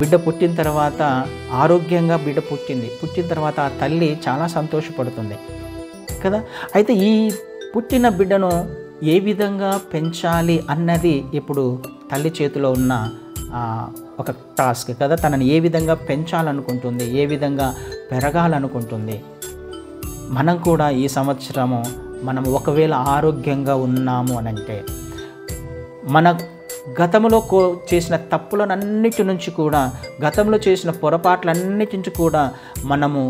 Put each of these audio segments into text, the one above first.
బిడ్డ పుట్టిన తర్వాత ఆరోగ్యంగా బిడ్డ పుట్టిన తర్వాత ఆ తల్లి చాలా సంతోషపడుతుంది కదా. అయితే ఈ పుట్టిన బిడ్డను ఏ విధంగా పెంచాలి అన్నది ఇప్పుడు తల్లి చేతిలో ఉన్న ఒక టాస్క్ కదా. తనని ఏ విధంగా పెంచాలనుకుంటుంది, ఏ విధంగా పెరగాలనుకుంటుంది. మనం కూడా ఈ సంవత్సరము మనం ఒకవేళ ఆరోగ్యంగా ఉన్నాము అని అంటే మన గతంలో చేసిన తప్పులన్నిటి నుంచి కూడా, గతంలో చేసిన పొరపాట్లన్నిటి నుంచి కూడా మనము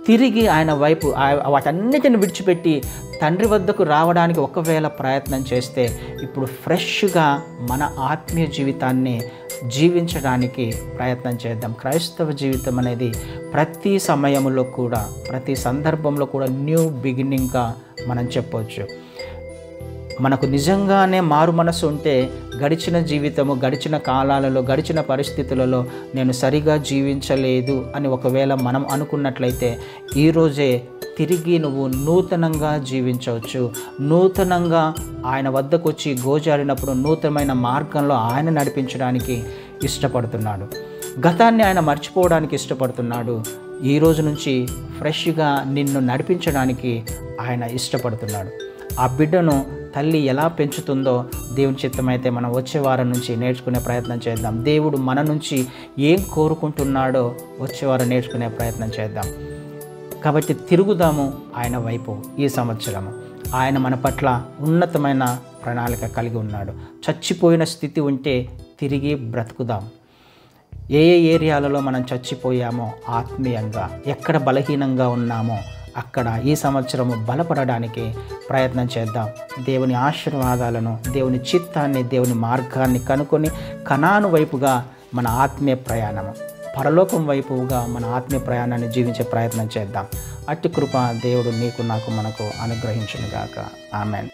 తిరిగి ఆయన వైపు వాటన్నిటిని విడిచిపెట్టి తండ్రి వద్దకు రావడానికి ఒకవేళ ప్రయత్నం చేస్తే ఇప్పుడు ఫ్రెష్గా మన ఆత్మీయ జీవితాన్ని జీవించడానికి ప్రయత్నం చేద్దాం. క్రైస్తవ జీవితం అనేది ప్రతి సమయంలో కూడా, ప్రతి సందర్భంలో కూడా న్యూ బిగినింగ్గా మనం చెప్పవచ్చు. మనకు నిజంగానే మారు మనసు ఉంటే గడిచిన జీవితము, గడిచిన కాలాలలో, గడిచిన పరిస్థితులలో నేను సరిగా జీవించలేదు అని ఒకవేళ మనం అనుకున్నట్లయితే ఈరోజే తిరిగి నువ్వు నూతనంగా జీవించవచ్చు. నూతనంగా ఆయన వద్దకు వచ్చి గోజారినప్పుడు నూతనమైన మార్గంలో ఆయన నడిపించడానికి ఇష్టపడుతున్నాడు. గతాన్ని ఆయన మర్చిపోవడానికి ఇష్టపడుతున్నాడు. ఈ రోజు నుంచి ఫ్రెష్గా నిన్ను నడిపించడానికి ఆయన ఇష్టపడుతున్నాడు. ఆ బిడ్డను తల్లి ఎలా పెంచుతుందో దేవుని చిత్తమైతే మనం వచ్చే వారం నుంచి నేర్చుకునే ప్రయత్నం చేద్దాం. దేవుడు మన నుంచి ఏం కోరుకుంటున్నాడో వచ్చే వారం నేర్చుకునే ప్రయత్నం చేద్దాం. కాబట్టి తిరుగుదాము ఆయన వైపు. ఈ సంవత్సరము ఆయన మన పట్ల ఉన్నతమైన ప్రణాళిక కలిగి ఉన్నాడు. చచ్చిపోయిన స్థితి ఉంటే తిరిగి బ్రతుకుదాం. ఏ ఏరియాలలో మనం చచ్చిపోయామో ఆత్మీయంగా, ఎక్కడ బలహీనంగా ఉన్నామో అక్కడ ఈ సంవత్సరము బలపడడానికి ప్రయత్నం చేద్దాం. దేవుని ఆశీర్వాదాలను, దేవుని చిత్తాన్ని, దేవుని మార్గాన్ని కనుక్కొని కనాను వైపుగా మన ఆత్మీయ ప్రయాణము, పరలోకం వైపుగా మన ఆత్మీయ ప్రయాణాన్ని జీవించే ప్రయత్నం చేద్దాం. అట్టి కృప దేవుడు నీకు, నాకు, మనకు అనుగ్రహించును గాక. ఆమేన్.